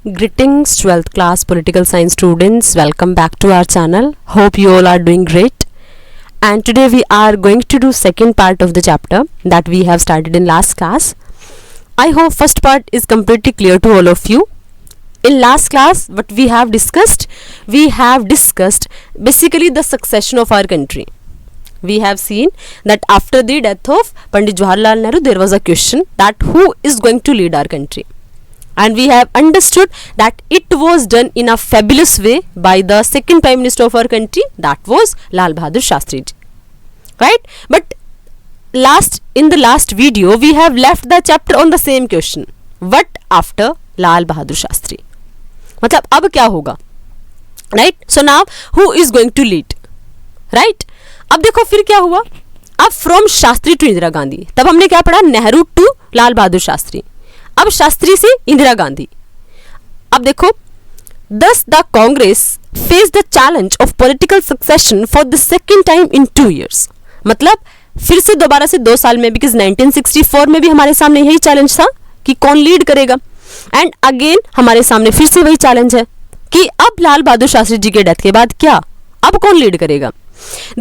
Greetings 12th class political science students, welcome back to our channel. Hope you all are doing great. And today we are going to do second part of the chapter that we have started in last class. I hope first part is completely clear to all of you. In last class what we have discussed basically the succession of our country. We have seen that after the death of Pandit Jawaharlal Nehru there was a question that who is going to lead our country. And we have understood that it was done in a fabulous way by the second Prime Minister of our country, that was Lal Bahadur Shastri ji. Right? But in the last video we have left the chapter on the same question. What after Lal Bahadur Shastri? मतलब अब क्या होगा? Right? So now who is going to lead? Right? अब देखो फिर क्या हुआ? अब from शास्त्री to इंदिरा गांधी. तब हमने क्या पढ़ा? नेहरू to लाल बहादुर शास्त्री. अब शास्त्री से इंदिरा गांधी. अब देखो, thus the Congress faced the challenge of political succession for the second time in 2 years. मतलब फिर से दोबारा से 2 साल में, because 1964 में भी हमारे सामने यही चैलेंज था कि कौन लीड करेगा, एंड अगेन हमारे सामने फिर से वही चैलेंज है कि अब लाल बहादुर शास्त्री जी के डेथ के बाद क्या, अब कौन लीड करेगा.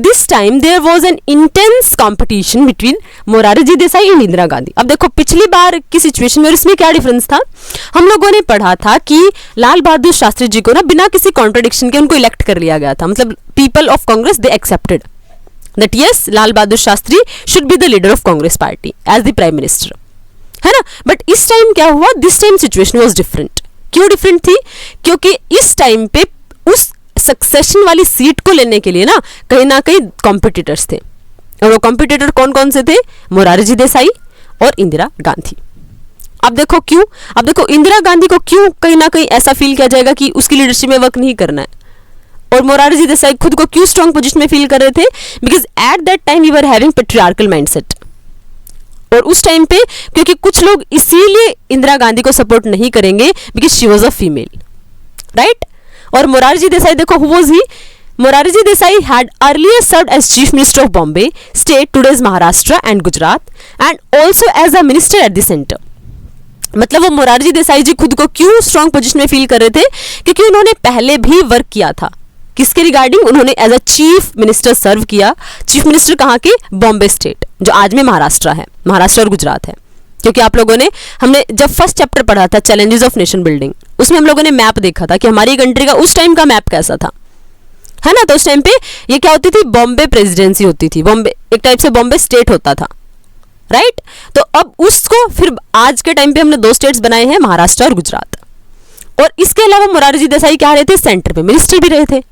This time there was an intense competition between Morarji Desai and Indira Gandhi. अब देखो पिछली बार की सिचुएशन में और इसमें क्या डिफरेंस था. हम लोगों ने पढ़ा था कि लाल बहादुर शास्त्री जी को ना बिना किसी कॉन्ट्रडिक्शन के उनको इलेक्ट कर लिया गया था. मतलब people of Congress they accepted that yes Lal Bahadur Shastri should be the leader of Congress party as the prime minister, है ना. बट इस टाइम क्या हुआ, this time situation was different. क्यों डिफरेंट थी? क्योंकि इस टाइम पे उस सक्सेशन वाली सीट को लेने के लिए ना कहीं कॉम्पिटिटर्स थे, और वो कॉम्पिटिटर कौन कौन से थे? मोरारजी देसाई और इंदिरा गांधी. अब देखो क्यों, अब देखो इंदिरा गांधी को क्यों कहीं ना कहीं ऐसा फील किया जाएगा कि उसकी लीडरशिप में वर्क नहीं करना है, और मोरारजी देसाई खुद को क्यों स्ट्रॉन्ग पोजीशन में फील कर रहे थे? Because at that time we were having patriarchal mindset. और उस टाइम पे क्योंकि कुछ लोग इसीलिए इंदिरा गांधी को सपोर्ट नहीं करेंगे because she was a female, right. और मोरारजी देसाई देखो who was he? Morarji Desai had earlier served as chief minister of Bombay state, today's Maharashtra and Gujarat, and also as a minister at the center. मतलब वो मोरारजी देसाई जी खुद को क्यों strong position में feel कर रहे थे? क्योंकि उन्होंने पहले भी वर्क किया था. किसके रिगार्डिंग? उन्होंने एज अ चीफ मिनिस्टर सर्व किया. चीफ मिनिस्टर कहाँ के? बॉम्बे स्टेट, जो आज में महाराष्ट्र है, महाराष्ट्र और गुजरात है. क्योंकि आप लोगों ने, हमने जब फर्स्ट चैप्टर पढ़ा था चैलेंजेस ऑफ नेशन बिल्डिंग, उसमें हम लोगों ने मैप देखा था कि हमारी कंट्री का उस टाइम का मैप कैसा था, है ना. तो उस टाइम पे ये क्या होती थी? बॉम्बे प्रेसिडेंसी होती थी, बॉम्बे एक टाइप से बॉम्बे स्टेट होता था, राइट. तो अब उसको फिर आज के टाइम पे हमने 2 स्टेट्स बनाए हैं, महाराष्ट्र और गुजरात. और इसके अलावा मोरारजी देसाई क्या रहे थे? सेंटर पे मिनिस्टर भी रहे थे.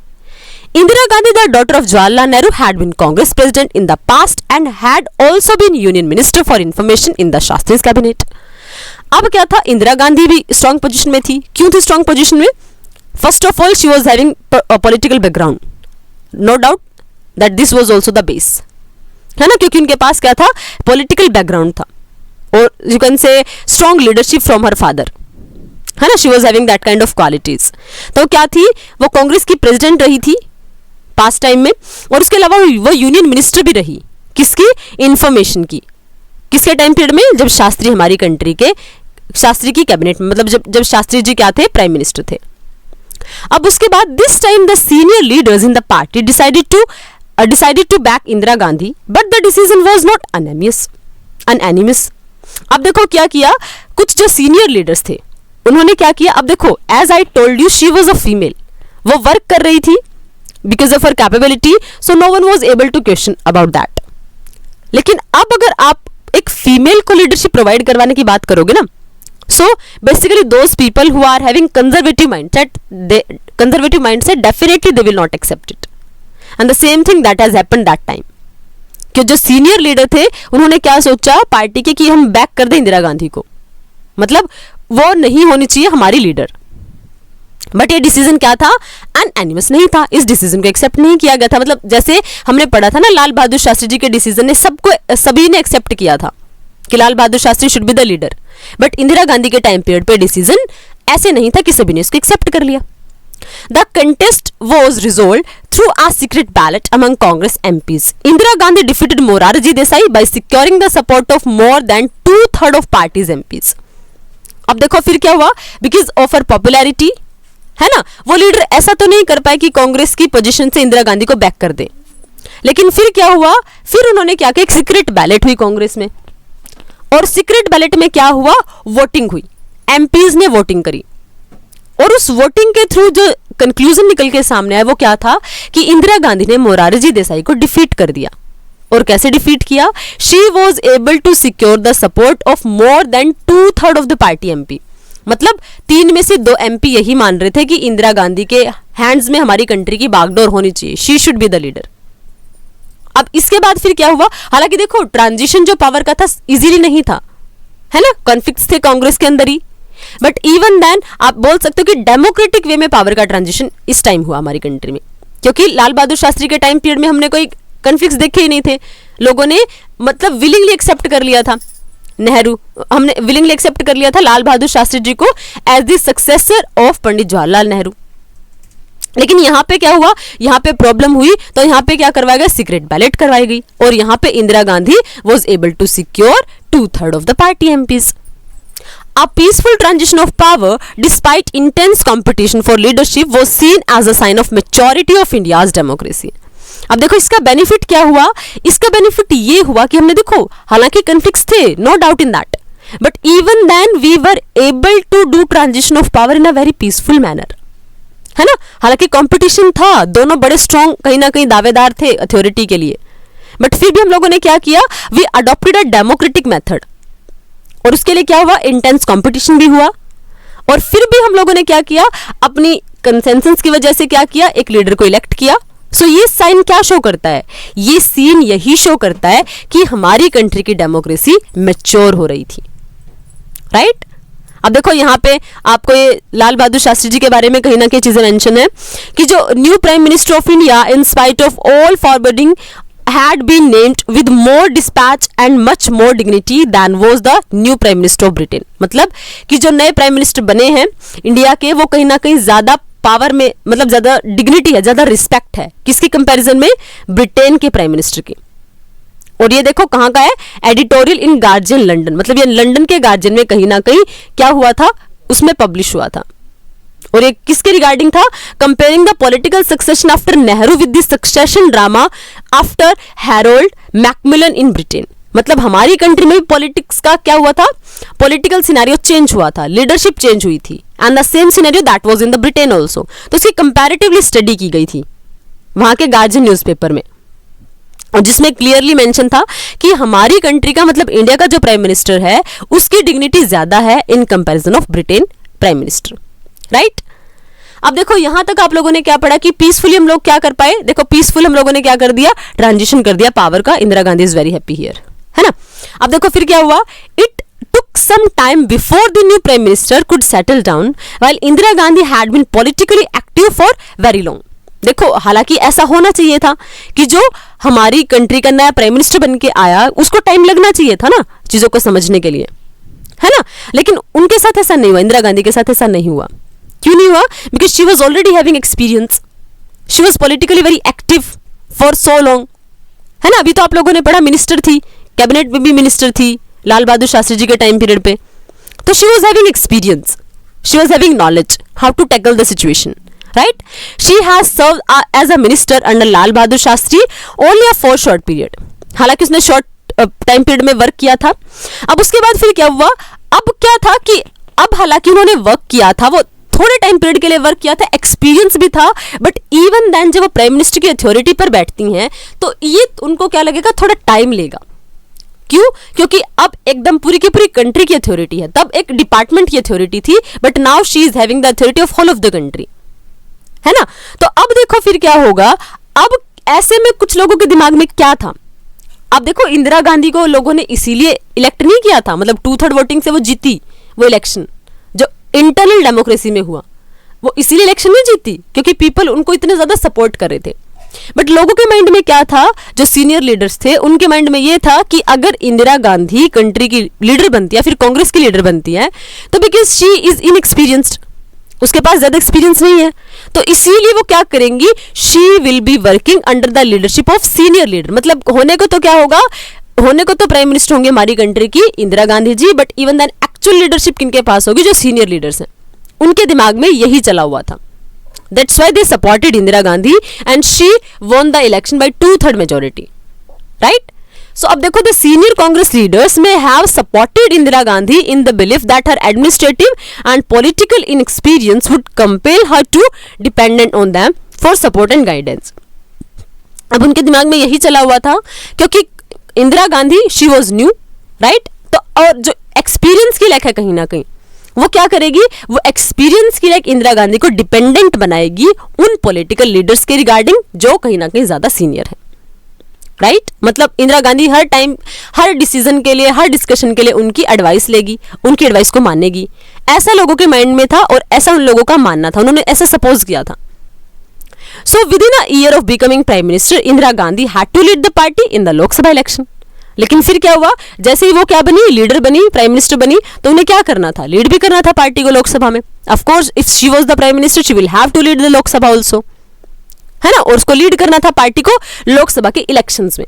Indira Gandhi, the daughter of Jawaharlal Nehru, had been Congress president in the past and had also been Union Minister for Information in the Shastri's cabinet. अब क्या था? इंदिरा गांधी भी स्ट्रॉन्ग पोजीशन में थी. क्यों थी स्ट्रॉन्ग पोजीशन में? First of all she was having political background, no doubt that this was also the base, है ना. क्योंकि उनके पास क्या था? पॉलिटिकल बैकग्राउंड था, और यू कैन से strong leadership from her father, है ना. She was having that kind of qualities. तो क्या थी? वो कांग्रेस की प्रेसिडेंट रही थी पास्ट टाइम में, और उसके अलावा वो यूनियन मिनिस्टर भी रही. किसकी? इंफॉर्मेशन की. किसके टाइम पीरियड में? जब शास्त्री हमारी कंट्री के, शास्त्री की कैबिनेट में, मतलब जब शास्त्री जी क्या थे? प्राइम मिनिस्टर थे. अब उसके बाद this time the senior leaders in the party decided to back Indira Gandhi, but the decision was not unanimous. अब देखो क्या किया, कुछ जो सीनियर लीडर्स थे उन्होंने क्या किया. अब देखो as I told you she was a female, वो वर्क कर रही थी because of her capability, so no one was able to question about that. लेकिन अब अगर आप एक फीमेल को लीडरशिप प्रोवाइड करवाने की बात करोगे ना, so basically those people who are having conservative mindset definitely they will not accept it, and the same thing that has happened that time. कि जो सीनियर लीडर थे उन्होंने क्या सोचा पार्टी के कि हम बैक कर दें इंदिरा गांधी को, मतलब वो नहीं होनी चाहिए हमारी लीडर. बट ये डिसीजन क्या था? अनएनिमस नहीं था. इस डिसीजन को एक्सेप्ट नहीं किया गया था. मतलब जैसे हमने पढ़ा था ना, लाल बहादुर शास्त्री जी के डिसीजन ने सभी ने एक्सेप्ट किया था कि Lal Bahadur Shastri should be the leader. But Indira Gandhi के टाइम पीरियड पे डिसीजन ऐसे नहीं था कि सभी ने इसको एक्सेप्ट कर लिया. The contest was resolve through a secret ballot among Congress MPs. Indira Gandhi defeated Morarji Desai by securing the support of more than 2/3 of parties MPs. अब देखो फिर क्या हुआ, बिकॉज ऑफ हर पॉपुलैरिटी, है ना, वो लीडर ऐसा तो नहीं कर पाए कि कांग्रेस की पोजीशन से इंदिरा गांधी को बैक कर दे। लेकिन फिर क्या हुआ, फिर उन्होंने क्या किया, एक सीक्रेट बैलेट हुई कांग्रेस में, और सीक्रेट बैलेट में क्या हुआ, वोटिंग हुई, एमपीज ने वोटिंग करी, और उस वोटिंग के थ्रू जो कंक्लूजन निकल के सामने आया वो क्या था कि इंदिरा गांधी ने मोरारजी देसाई को डिफीट कर दिया। और कैसे डिफीट किया, she was able to secure the support of more than 2/3 of the party MP. मतलब 3 में से 2 एमपी यही मान रहे थे कि इंदिरा गांधी के हैंड्स में हमारी कंट्री की बागडोर होनी चाहिए, she should be the leader. अब इसके बाद फिर क्या हुआ, हालांकि देखो ट्रांजिशन जो पावर का था इजीली नहीं था, है ना, कॉन्फ्लिक्ट्स थे कांग्रेस के अंदर ही, बट इवन देन आप बोल सकते हो कि डेमोक्रेटिक वे में पावर का ट्रांजिशन इस टाइम हुआ हमारी कंट्री में, क्योंकि लाल बहादुर शास्त्री के टाइम पीरियड में हमने कोई कॉन्फ्लिक्ट्स देखे ही नहीं थे, लोगों ने मतलब विलिंगली एक्सेप्ट कर लिया था, नेहरू हमने विलिंगली एक्सेप्ट कर लिया था लाल बहादुर शास्त्री जी को एज द सक्सेसर ऑफ पंडित जवाहरलाल नेहरू। लेकिन यहाँ पे क्या हुआ, यहाँ पे प्रॉब्लम हुई, तो यहाँ पे क्या करवाया गया, सीक्रेट बैलेट करवाई गई, और यहाँ पे Indira Gandhi was able to secure 2/3 of the party MPs. A peaceful transition of power despite intense competition for leadership was seen as a sign of maturity of India's democracy. अब देखो इसका बेनिफिट क्या हुआ, इसका बेनिफिट ये हुआ कि हमने देखो हालांकि कॉन्फ्लिक्ट्स थे, no doubt in that, but even then we were able to do transition of power in a very peaceful manner, है ना। हालांकि कंपटीशन था, दोनों बड़े स्ट्रॉन्ग कहीं ना कहीं दावेदार थे अथॉरिटी के लिए, बट फिर भी हम लोगों ने क्या किया, we adopted a democratic method, और उसके लिए क्या हुआ, इंटेंस कंपटीशन भी हुआ, और फिर भी हम लोगों ने क्या किया, अपनी कंसेंसस की वजह से क्या किया, एक लीडर को इलेक्ट किया। सो ये साइन क्या शो करता है, ये सीन यही शो करता है कि हमारी कंट्री की डेमोक्रेसी मैच्योर हो रही थी, राइट। अब देखो यहाँ पे आपको ये लाल बहादुर शास्त्री जी के बारे में कहीं ना कहीं चीजें मेंशन है कि जो new prime minister of India in spite of all forwarding had been named with more dispatch and much more dignity than was the new prime minister of Britain। मतलब कि जो नए प्राइम मिनिस्टर बने हैं India के, वो कहीं ना कहीं ज्यादा पावर में, मतलब ज्यादा डिग्निटी है, ज्यादा रिस्पेक्ट है, किसकी कंपैरिजन में, ब्रिटेन के प्राइम मिनिस्टर की। और ये देखो कहाँ का है, एडिटोरियल इन गार्जियन लंदन, मतलब ये लंदन के गार्जियन में कहीं ना कहीं क्या हुआ था, उसमें पब्लिश हुआ था। और ये किसके रिगार्डिंग था, comparing the political succession after Nehru with the succession drama after Harold Macmillan in Britain. मतलब हमारी कंट्री में भी पॉलिटिक्स का क्या हुआ था, पॉलिटिकल सिनेरियो चेंज हुआ था, लीडरशिप चेंज हुई थी, and the same scenario that was in the Britain also. तो इसकी कंपैरेटिवली स्टडी की गई थी वहां के गार्जियन न्यूज़पेपर में, और जिसमें क्लियरली मेंशन था कि हमारी कंट्री का, मतलब इंडिया का जो प्राइम मिनिस्टर है उसकी डिग्निटी ज्यादा है in comparison of Britain prime minister, right. अब देखो यहां तक आप लोगों ने क्या पढ़ा कि पीसफुली हम लोग क्या कर पाए, देखो पीसफुल हम लोगों ने क्या कर दिया, ट्रांजिशन कर दिया पावर का, Indira Gandhi is very happy here, है ना। अब देखो फिर क्या हुआ, it took some time before the new prime minister could settle down while Indira Gandhi had been politically active for very long। देखो हालांकि ऐसा होना चाहिए था कि जो हमारी कंट्री का नया प्राइम मिनिस्टर बन के आया उसको टाइम लगना चाहिए था ना चीजों को समझने के लिए, है ना। लेकिन उनके साथ ऐसा नहीं हुआ, इंदिरा गांधी के साथ ऐसा नहीं हुआ। क्यों नहीं हुआ, because she was already having experience, she was politically very active for so long, है ना। अभी तो आप लोगों ने पढ़ा मिनिस्टर थी, कैबिनेट में भी मिनिस्टर थी लाल बहादुर शास्त्री जी के टाइम पीरियड पे, तो she was having experience, she was having knowledge how to tackle the situation, right. She has serve as a minister under Lal Bahadur Shastri only a for short period, हालांकि उसने short time period में work किया था। अब उसके बाद फिर क्या हुआ, अब क्या था कि अब हालांकि उन्होंने वर्क किया था, वो थोड़े टाइम पीरियड के लिए वर्क किया था, एक्सपीरियंस भी था, बट इवन देन जब वो प्राइम मिनिस्टर की अथॉरिटी पर बैठती हैं तो ये उनको क्या लगेगा, थोड़ा टाइम लेगा। क्यों, क्योंकि अब एकदम पूरी की पूरी कंट्री की अथॉरिटी है, तब एक डिपार्टमेंट की अथॉरिटी थी, but now she is having the authority of whole of the country, है ना। तो अब देखो फिर क्या होगा, अब ऐसे में कुछ लोगों के दिमाग में क्या था, अब देखो इंदिरा गांधी को लोगों ने इसीलिए इलेक्ट नहीं किया था, मतलब 2/3 वोटिंग से वो जीती वो इलेक्शन, जो इंटरनल डेमोक्रेसी में हुआ वो इसीलिए इलेक्शन नहीं जीती क्योंकि पीपल उनको इतने ज्यादा सपोर्ट कर रहे थे। बट लोगों के माइंड में क्या था, जो सीनियर लीडर्स थे उनके माइंड में ये था कि अगर इंदिरा गांधी कंट्री की लीडर बनती है, फिर कांग्रेस की लीडर बनती है, तो बिकॉज शी इज इनएक्सपीरियंस्ड, उसके पास ज्यादा एक्सपीरियंस नहीं है, तो इसीलिए वो क्या करेंगी, she will be working under the leadership of senior leader. मतलब होने को तो क्या होगा, होने को तो प्राइम मिनिस्टर होंगे हमारी कंट्री की Indira Gandhi ji, but even then actual leadership किनके पास होगी, जो सीनियर लीडर्स हैं उनके दिमाग में यही चला हुआ था. That's why they supported Indira Gandhi and she won the election by 2/3 majority, right? So अब देखो, the senior Congress leaders may have supported Indira Gandhi in the belief that her administrative and political inexperience would compel her to dependent on them for support and guidance. अब उनके दिमाग में यही चला हुआ था क्योंकि Indira Gandhi she was new, right? तो और जो एक्सपीरियंस की लायक है कहीं ना कहीं, वो क्या करेगी, वो एक्सपीरियंस की लायक इंदिरा गांधी को डिपेंडेंट बनाएगी उन पॉलिटिकल लीडर्स के रिगार्डिंग जो कहीं ना कहीं ज्यादा सीनियर है, राइट? मतलब इंदिरा गांधी हर टाइम, हर डिसीजन के लिए, हर डिस्कशन के लिए उनकी एडवाइस लेगी, उनकी एडवाइस को मानेगी. ऐसा लोगों के माइंड में था और ऐसा उन लोगों का मानना था, उन्होंने ऐसा सपोज किया था. So within a year of becoming prime minister, Indira Gandhi had to lead the party in the Lok Sabha election. लेकिन फिर क्या हुआ, जैसे ही वो क्या बनी, लीडर बनी, प्राइम मिनिस्टर बनी, तो उन्हें क्या करना था, लीड भी करना था पार्टी को लोकसभा में. Of course if she was the prime minister she will have to lead the Lok Sabha also, है ना? और उसको लीड करना था पार्टी को लोकसभा के इलेक्शंस में,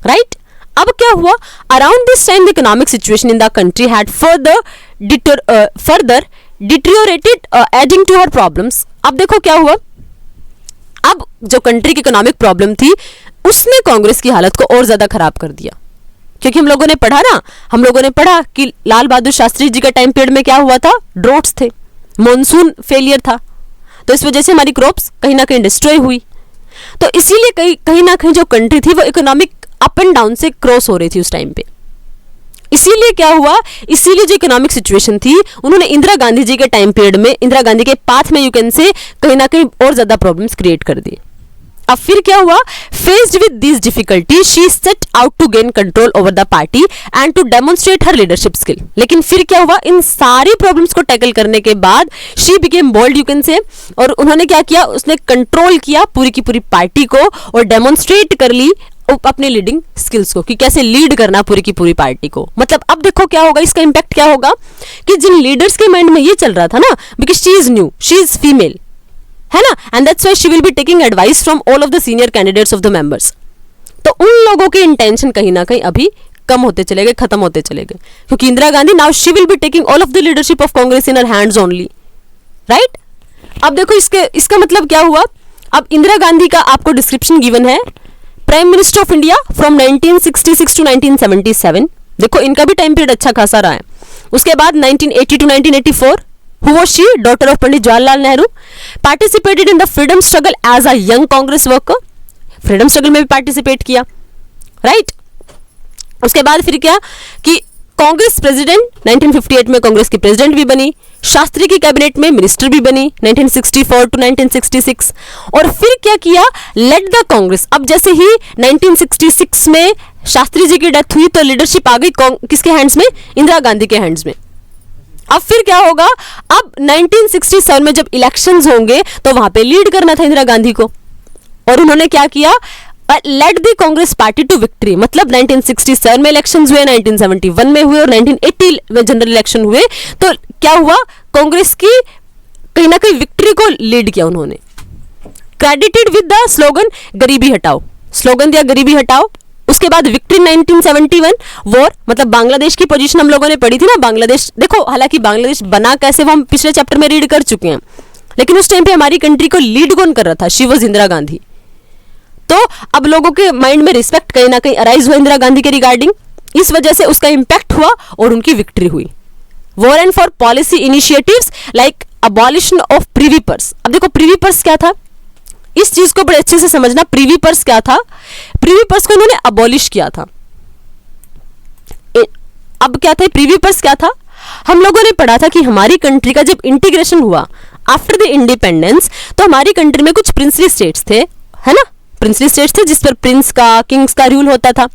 राइट? अब क्या हुआ, around this time the economic situation in the country had further deteriorated adding to her problems. अब देखो क्या हुआ, अब जो कंट्री की इकोनॉमिक प्रॉब्लम थी उसने कांग्रेस की हालत को और ज्यादा खराब कर दिया. क्योंकि हम लोगों ने पढ़ा कि लाल बहादुर शास्त्री जी का टाइम पीरियड में क्या हुआ था, ड्रॉट्स थे, मॉनसून फेलियर था, तो इस वजह से हमारी क्रॉप्स कहीं ना कहीं डिस्ट्रॉय हुई. तो इसीलिए कहीं ना कहीं जो कंट्री थी वो इकोनॉमिक अप एंड डाउन से क्रॉस हो रही थी उस टाइम पे. इसीलिए क्या हुआ, इसीलिए जो इकोनॉमिक सिचुएशन थी उन्होंने इंदिरा गांधी जी के टाइम पीरियड में, इंदिरा गांधी के पाथ में यू कैन से कहीं ना कहीं और ज्यादा प्रॉब्लम्स क्रिएट कर दी. अब फिर क्या हुआ, faced with this difficulty she set out to gain control over the party and to demonstrate her leadership skill. लेकिन फिर क्या हुआ, इन सारी प्रॉब्लम्स को टैकल करने के बाद she became bold you can say, और उन्होंने क्या किया, उसने कंट्रोल किया पूरी की पूरी पार्टी को और डेमोन्स्ट्रेट कर ली अपने लीडिंग स्किल्स को कि कैसे लीड करना पूरी की पूरी पार्टी को. मतलब अब देखो क्या होगा, इसका इंपैक्ट क्या होगा कि जिन लीडर्स के माइंड में ये चल रहा था ना, because she is new, she is female, है ना, and that's why she will be taking advice from all of the senior candidates of the members. तो उन लोगों के इंटेंशन कहीं ना कहीं अभी कम होते चले गए, खत्म होते चले गए, क्योंकि Indira Gandhi now she will be taking all of the leadership of Congress in her hands only, right? अब देखो इसका मतलब क्या हुआ, अब इंदिरा गांधी का आपको डिस्क्रिप्शन गिवन है, prime minister of India from 1966 to 1977. देखो इनका भी टाइम पीरियड अच्छा खासा रहा है. उसके बाद 1980 to 1984 who was she, daughter of Pandit Jawaharlal Nehru, participated in the freedom struggle as a young Congress worker. Freedom struggle में भी पार्टिसिपेट किया, राइट? उसके बाद फिर क्या कि कांग्रेस प्रेसिडेंट 1958 में कांग्रेस की प्रेसिडेंट भी बनी, शास्त्री की कैबिनेट में मिनिस्टर भी बनी 1964 टू 1966. और फिर क्या किया, लेड द कांग्रेस. अब जैसे ही 1966 में शास्त्री जी की डेथ हुई तो लीडरशिप आ गई किसके हैंड्स में, इंदिरा गांधी के हैंड्स में. अब फिर क्या होगा, अब 1967 में जब इलेक्शंस होंगे तो वहां पे लीड करना था इंदिरा गांधी को, और उन्होंने क्या किया, led the Congress party to victory. मतलब 1967 में इलेक्शंस हुए, 1971 में हुए और 1980 में जनरल इलेक्शन हुए. तो क्या हुआ, कांग्रेस की कहीं ना कहीं विक्ट्री को लीड किया उन्होंने. क्रेडिटेड विद द स्लोगन गरीबी हटाओ, स्लोगन दिया गरीबी हटाओ. उसके बाद विक्ट्री 1971 वॉर, मतलब बांग्लादेश की पोजीशन हम लोगों ने पढ़ी थी ना. बांग्लादेश देखो, हालांकि बांग्लादेश बना कैसे वो हम पिछले चैप्टर में रीड कर चुके हैं, लेकिन उस टाइम पे हमारी कंट्री को लीड कौन कर रहा था, शी वाज इंदिरा गांधी. तो अब लोगों के माइंड में रिस्पेक्ट कहीं ना कहीं अराइज हुआ इंदिरा गांधी के रिगार्डिंग, इस वजह से उसका इंपैक्ट हुआ और उनकी विक्ट्री हुई. War and for policy initiatives like abolition of privy purse. अब देखो प्रिवी पर्स क्या था, इस चीज को बड़े अच्छे से समझना. प्रिवी पर्स क्या था, प्रिवी पर्स को उन्होंने अबॉलिश किया था. अब क्या था प्रिवी पर्स क्या था, हम लोगों ने पढ़ा था कि हमारी कंट्री का जब इंटीग्रेशन हुआ आफ्टर द इंडिपेंडेंस, तो हमारी कंट्री में कुछ प्रिंसली स्टेट्स थे, है ना, प्रिंसली स्टेट्स थे जिस पर प्रिंस का, किंग्स का रूल होता था.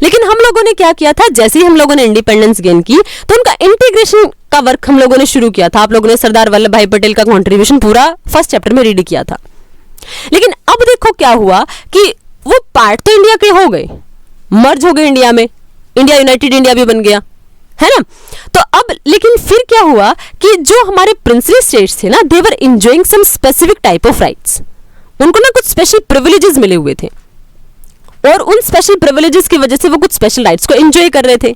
लेकिन हम लोगों ने क्या किया था, जैसे ही हम लोगों ने इंडिपेंडेंस गेन की तो उनका इंटीग्रेशन का वर्क हम लोगों ने शुरू किया था. आप लोगों ने सरदार वल्लभ भाई पटेल का कॉन्ट्रीब्यूशन पूरा फर्स्ट चैप्टर में रीड किया था. लेकिन अब देखो क्या हुआ कि वो पार्ट तो इंडिया के हो गए, मर्ज हो गए इंडिया में, इंडिया यूनाइटेड इंडिया भी बन गया, है ना. तो अब लेकिन फिर क्या हुआ कि जो हमारे प्रिंसली स्टेट्स थे ना, they were enjoying some specific type of rights. उनको ना कुछ स्पेशल प्रिविलेजेस मिले हुए थे और उन स्पेशल प्रिविलेजेस की वजह से वो कुछ स्पेशल राइट्स को एंजॉय कर रहे थे.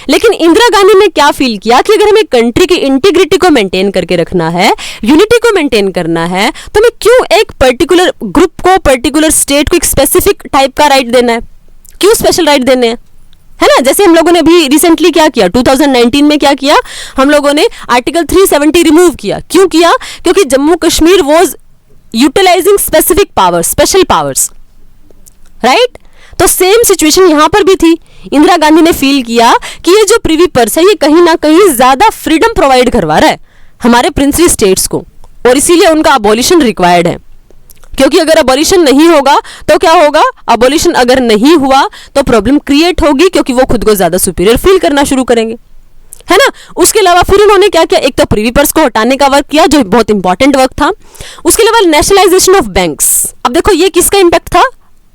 लेकिन इंदिरा गांधी ने क्या फील किया कि अगर हमें कंट्री की इंटीग्रिटी को मेंटेन करके रखना है, यूनिटी को मेंटेन करना है, तो हमें क्यों एक पर्टिकुलर ग्रुप को, पर्टिकुलर स्टेट को एक स्पेसिफिक टाइप का राइट देना है, क्यों स्पेशल राइट देने हैं, है ना। जैसे हम लोगों ने अभी रिसेंटली क्या किया, 2019 में क्या किया, हम लोगों ने आर्टिकल 370 रिमूव किया। क्यों किया? क्योंकि Jammu Kashmir was utilizing specific powers, special powers, right. तो सेम सिचुएशन यहां पर भी थी। इंदिरा गांधी ने फील किया कि ये जो प्रिवी पर्स है ये कहीं ना कहीं ज्यादा फ्रीडम प्रोवाइड करवा रहा है हमारे प्रिंसली स्टेट्स को, और इसीलिए उनका अबॉलिशन रिक्वायर्ड है। क्योंकि अगर अबॉलिशन नहीं होगा तो क्या होगा, अबॉलिशन अगर नहीं हुआ तो प्रॉब्लम क्रिएट होगी, क्योंकि वो खुद को ज्यादा सुपीरियर फील करना शुरू करेंगे, है ना। उसके अलावा फिर उन्होंने क्या किया, एक तो प्रिवी पर्स को हटाने का वर्क किया जो बहुत इंपॉर्टेंट वर्क था। उसके अलावा नेशनलाइजेशन ऑफ बैंक्स। अब देखो ये किसका इंपैक्ट था,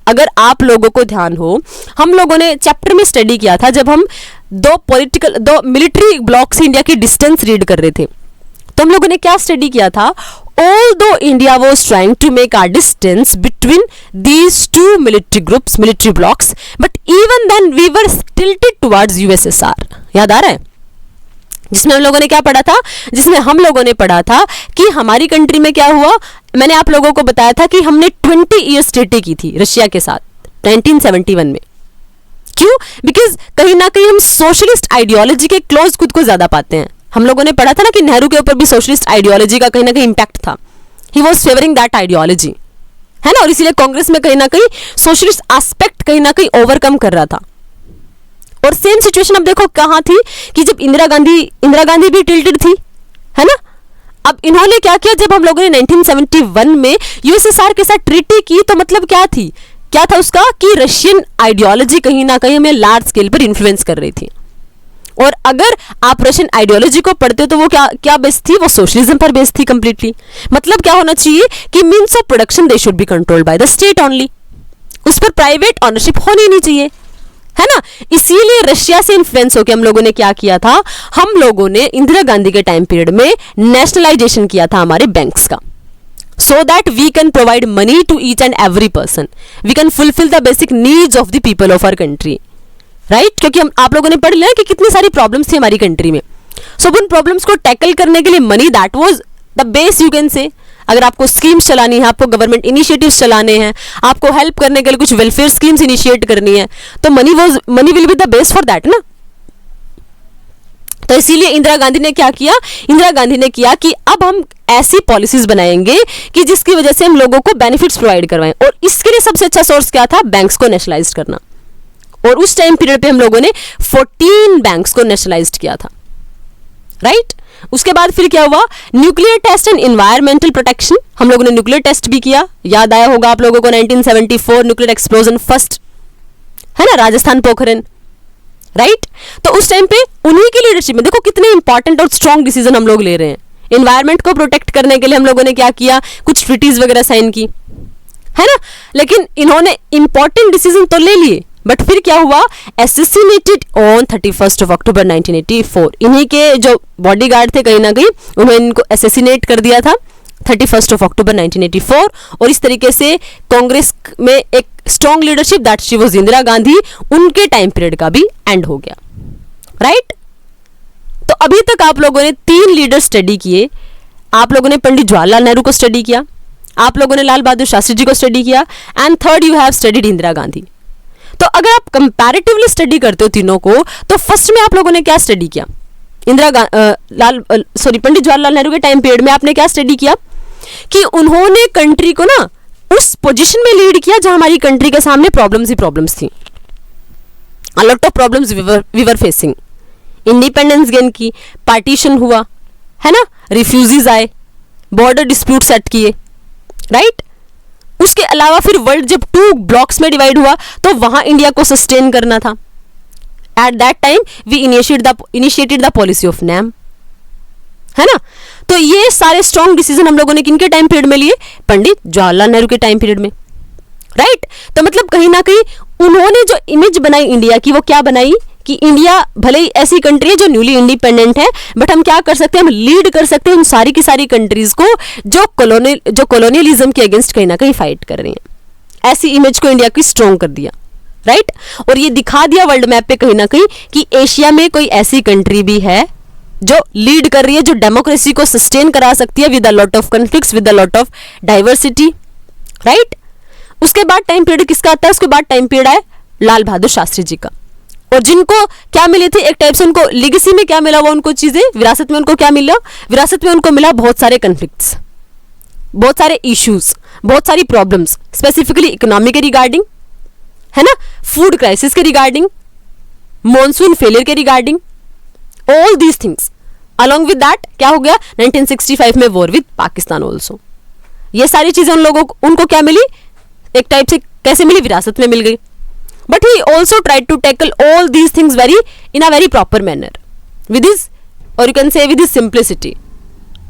अगर आप लोगों को ध्यान हो, हम लोगों ने चैप्टर में स्टडी किया था जब हम दो मिलिट्री ब्लॉक से इंडिया की डिस्टेंस रीड कर रहे थे, तो हम लोगों ने क्या स्टडी किया था, although India was trying to make our distance between these two military groups, military blocks, but even then we were tilted towards USSR. याद आ रहा है? जिसमें हम लोगों ने क्या पढ़ा था, जिसमें हम लोगों ने पढ़ा था कि हमारी कंट्री में क्या हुआ, मैंने आप लोगों को बताया था कि हमने 20 ईयर्स ट्रीटी की थी रशिया के साथ 1971 में। क्यों? बिकॉज कहीं ना कहीं हम सोशलिस्ट आइडियोलॉजी के क्लोज खुद को ज्यादा पाते हैं। हम लोगों ने पढ़ा था ना कि नेहरू के ऊपर भी सोशलिस्ट आइडियोलॉजी का कहीं ना कहीं इंपैक्ट था, he was favouring that ideology, है ना। और इसीलिए कांग्रेस में कहीं ना कहीं सोशलिस्ट एस्पेक्ट कहीं ना कहीं ओवरकम कर रहा था। और सेम सिचुएशन अब देखो कहां थी कि जब इंदिरा गांधी भी टिल्टेड थी, है ना। अब इन्होंने क्या किया, जब हम लोगों ने 1971 में यूएसएसआर के साथ ट्रीटी की, तो मतलब क्या था उसका, कि रशियन आइडियोलॉजी कहीं ना कहीं हमें लार्ज स्केल पर इन्फ्लुएंस कर रही थी। और अगर आप रशियन आइडियोलॉजी को पढ़ते हो तो वो क्या बेस्ड थी, वो सोशलिज्म पर बेस्ड थी कंप्लीटली। मतलब क्या होना चाहिए कि means of production they should be controlled by the state only, उस पर प्राइवेट ऑनरशिप होनी नहीं चाहिए, है ना। इसीलिए रशिया से इन्फ्लुएंस होकर हम लोगों ने क्या किया था, हम लोगों ने इंदिरा गांधी के टाइम पीरियड में नेशनलाइजेशन किया था हमारे बैंक्स का, so that we can provide money to each and every person, we can fulfill the basic needs of the people of our country, right। क्योंकि आप लोगों ने पढ़ लिया कि कितनी सारी प्रॉब्लम्स थी हमारी कंट्री में, सो उन प्रॉब्लम्स को टैकल करने के लिए money that was the base, you can से। अगर आपको स्कीम्स चलानी है, आपको गवर्नमेंट इनिशिएटिव्स चलाने हैं, आपको हेल्प करने के लिए कुछ वेलफेयर स्कीम्स इनिशिएट करनी है, तो money will be the base for that ना। तो इसीलिए इंदिरा गांधी ने क्या किया, इंदिरा गांधी ने किया कि अब हम ऐसी पॉलिसीज बनाएंगे कि जिसकी वजह से हम लोगों को बेनिफिट्स प्रोवाइड करवाएं, और इसके लिए सबसे अच्छा सोर्स क्या था, बैंक्स को नेशनलाइज करना। और उस टाइम पीरियड पे हम लोगों ने 14 बैंक्स को नेशनलाइज किया था, राइट। उसके बाद फिर क्या हुआ, nuclear test and environmental protection, हम लोगों ने न्यूक्लियर टेस्ट भी किया। याद आया होगा आप लोगों को 1974 न्यूक्लियर एक्सप्लोजन फर्स्ट, है ना, राजस्थान पोखरण, राइट। तो उस टाइम पे उन्हीं की लीडरशिप में देखो कितने इंपॉर्टेंट और स्ट्रॉन्ग डिसीजन हम लोग ले रहे हैं। एनवायरमेंट को प्रोटेक्ट करने के लिए हम लोगों ने क्या किया, कुछ ट्रीटीज वगैरह साइन की, है ना। लेकिन इन्होंने इंपॉर्टेंट डिसीजन तो ले लिए, बट फिर क्या हुआ, असैसिनेटेड ऑन 31 अक्टूबर 1984। इन्हीं के जो बॉडीगार्ड थे कहीं ना कहीं उन्होंने इनको असैसिनेट कर दिया था 31 अक्टूबर 1984। और इस तरीके से कांग्रेस में एक strong leadership that she was Indira Gandhi, उनके टाइम पीरियड का भी एंड हो गया, राइट। तो अभी तक आप लोगों ने 3 लीडर स्टडी किए। आप लोगों ने पंडित जवाहरलाल नेहरू को स्टडी किया, आप लोगों ने लाल बहादुर शास्त्री जी को स्टडी किया, and third you have studied Indira Gandhi. तो अगर आप कंपैरेटिवली स्टडी करते हो तीनों को, तो फर्स्ट में आप लोगों ने क्या स्टडी किया, पंडित जवाहरलाल नेहरू के टाइम पीरियड में आपने क्या स्टडी किया कि उन्होंने कंट्री को ना उस पोजीशन में लीड किया जहां हमारी कंट्री के सामने प्रॉब्लम्स ही प्रॉब्लम्स थी, a lot of problems we were facing. Independence gain की, पार्टीशन हुआ, है ना, रिफ्यूजीज आए, बॉर्डर डिस्प्यूट सेट किए, राइट। उसके अलावा फिर वर्ल्ड जब 2 ब्लॉक्स में डिवाइड हुआ तो वहां इंडिया को सस्टेन करना था। At that time we initiated the policy of NAM, है ना। तो ये सारे स्ट्रॉन्ग डिसीजन हम लोगों ने किनके टाइम पीरियड में लिए, पंडित जवाहरलाल नेहरू के टाइम पीरियड में, राइट। तो मतलब कहीं ना कहीं उन्होंने जो इमेज बनाई इंडिया की, वो क्या बनाई कि इंडिया भले ही ऐसी कंट्री है जो न्यूली इंडिपेंडेंट है, बट हम क्या कर सकते हैं, हम लीड कर सकते हैं उन सारी की सारी कंट्रीज को जो कॉलोनियलिज्म के अगेंस्ट कहीं ना कहीं फाइट कर रही हैं। ऐसी इमेज को इंडिया की स्ट्रॉन्ग कर दिया, राइट और ये दिखा दिया वर्ल्ड मैप पे कहीं ना कहीं कि एशिया में कोई ऐसी कंट्री भी है जो लीड कर रही है, जो डेमोक्रेसी को सस्टेन करा सकती है with a lot of conflicts, with a lot of diversity, right. उसके बाद टाइम पीरियड किसका आता है? उसके बाद टाइम पीरियड है लाल बहादुर शास्त्री जी का। और जिनको क्या मिली थी, एक टाइप से उनको लिगेसी में क्या मिला, वो उनको चीजें विरासत में उनको क्या मिला, विरासत में उनको मिला बहुत सारे कॉन्फ्लिक्ट्स, बहुत सारे इश्यूज, बहुत सारी प्रॉब्लम्स, स्पेसिफिकली इकोनॉमी के रिगार्डिंग, है ना, फूड क्राइसिस के रिगार्डिंग, मॉनसून फेलियर के regarding, all these things. Along with that क्या हो गया, 1965 में वॉर विद पाकिस्तान ऑल्सो। ये सारी चीजें उन लोगों को, उनको क्या मिली, एक टाइप से कैसे मिली, विरासत में मिल गई। But he also tried to tackle all these things very in a very proper manner with his, और you can say with his simplicity,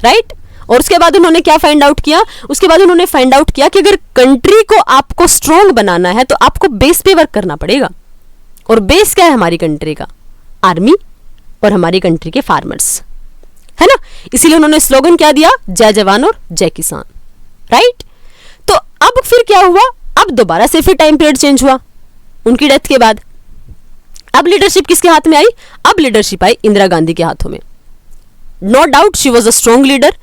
right. और उसके बाद उन्होंने क्या फाइंड आउट किया, उसके बाद उन्होंने फाइंड आउट किया कि अगर कंट्री को आपको स्ट्रॉन्ग बनाना है तो आपको बेस पे वर्क करना पड़ेगा। और बेस क्या है हमारी कंट्री का? आर्मी और हमारी कंट्री के फार्मर्स, है ना। इसीलिए उन्होंने स्लोगन क्या दिया, जय जवान और जय किसान, राइट। तो अब फिर क्या हुआ, अब दोबारा से फिर टाइम पीरियड चेंज हुआ उनकी डेथ के बाद। अब लीडरशिप किसके हाथ में आई? अब लीडरशिप आई इंदिरा गांधी के हाथों में। No doubt she was a strong leader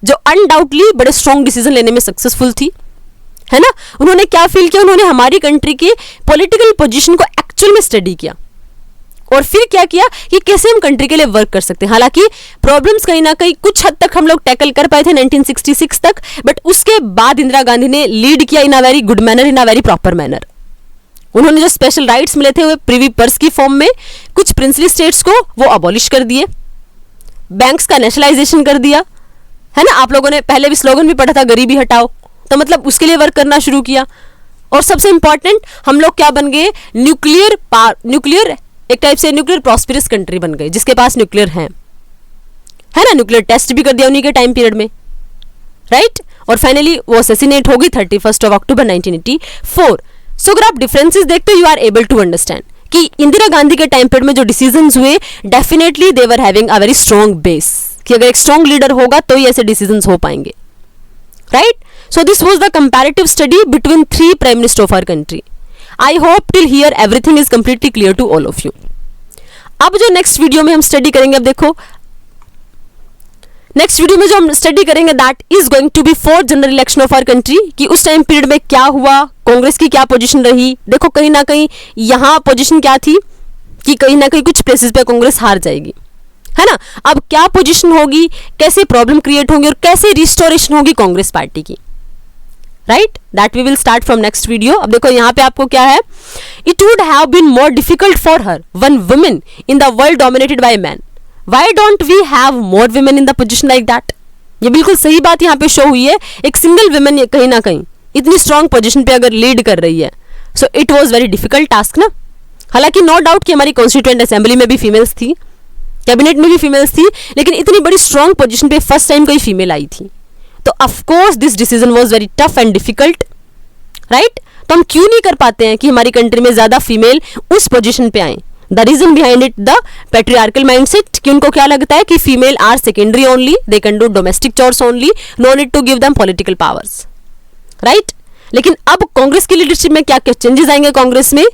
जो अनडाउटली बड़े स्ट्रॉन्ग डिसीजन लेने में सक्सेसफुल थी, है ना। उन्होंने क्या फील किया, उन्होंने हमारी कंट्री की पॉलिटिकल पोजीशन को एक्चुअल में स्टडी किया और फिर क्या किया कि कैसे हम कंट्री के लिए वर्क कर सकते हैं। हालांकि प्रॉब्लम्स कहीं ना कहीं कुछ हद तक हम लोग टैकल कर पाए थे 1966 तक, बट उसके बाद इंदिरा गांधी ने लीड किया in a very good manner, in a very proper manner. उन्होंने जो स्पेशल राइट्स मिले थे वो प्रिवी पर्स की फॉर्म में कुछ प्रिंसली स्टेट्स को वो अबॉलिश कर दिए, बैंक्स का नेशनलाइजेशन कर दिया, है ना। आप लोगों ने पहले भी स्लोगन भी पढ़ा था, गरीबी हटाओ, तो मतलब उसके लिए वर्क करना शुरू किया। और सबसे इंपॉर्टेंट, हम लोग क्या बन गए, न्यूक्लियर एक टाइप से न्यूक्लियर प्रॉस्पेरस कंट्री बन गई जिसके पास न्यूक्लियर है ना। न्यूक्लियर टेस्ट भी कर दिया उन्हीं के टाइम पीरियड में, राइट। और फाइनली वो असैसिनेट होगी 31 अक्टूबर 1984। सो अगर आप डिफरेंसेस देखते हो, you are able to understand कि इंदिरा गांधी के टाइम पीरियड में जो डिसीजंस हुए, definitely they were having a very strong base, कि अगर एक स्ट्रॉन्ग लीडर होगा तो ही ऐसे डिसीजंस हो पाएंगे, right. So this was the comparative study between 3 prime minister of our country. I hope till here everything is completely clear to all of you. अब जो नेक्स्ट वीडियो में हम स्टडी करेंगे, अब देखो नेक्स्ट वीडियो में जो हम स्टडी करेंगे that is going to be 4th general election of our country, कि उस टाइम पीरियड में क्या हुआ, कांग्रेस की क्या पोजीशन रही। देखो कहीं ना कहीं यहाँ पोजीशन क्या थी कि कहीं ना कहीं कुछ प्लेसेस पे कांग्रेस हार जाएगी, है ना। अब क्या पोजीशन होगी, कैसे प्रॉब्लम क्रिएट होंगी और कैसे रिस्टोरेशन होगी कांग्रेस पार्टी की, right, that we will start from next video. अब देखो यहाँ पे आपको क्या है, it would have been more difficult for her, one woman in the world dominated by man, why don't we have more women in the position like that. ये बिल्कुल सही बात यहाँ पे शो हुई है, एक सिंगल वुमेन कहीं ना कहीं इतनी स्ट्रॉन्ग पोजीशन पे अगर लीड कर रही है, so it was very difficult task ना। हालांकि नो डाउट कि हमारी कॉन्स्टिट्यूएंट असेंबली में भी फीमेल्स थी, कैबिनेट में भी फीमेल्स थी, लेकिन इतनी बड़ी स्ट्रॉन्ग पोजीशन पे फर्स्ट टाइम कोई फीमेल आई थी, तो of course this decision was very tough and difficult, right. तो हम क्यों नहीं कर पाते हैं कि हमारी कंट्री में ज्यादा फीमेल उस पोजीशन पे आए? The reason behind it the patriarchal mindset, कि उनको क्या लगता है कि female are secondary only, they can do domestic chores only, no need to give them political powers, right. लेकिन अब कांग्रेस की लीडरशिप में क्या क्या चेंजेस आएंगे कांग्रेस में,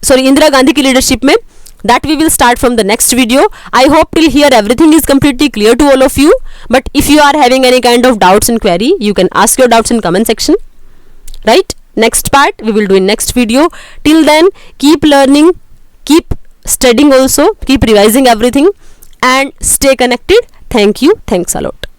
सॉरी इंदिरा गांधी की लीडरशिप में, that we will start from the next video. I hope till here everything is completely clear to all of you, but if you are having any kind of doubts and query, you can ask your doubts in comment section, right. Next part we will do in next video. Till then, keep learning, keep studying also, keep revising everything and stay connected. Thank you, thanks a lot.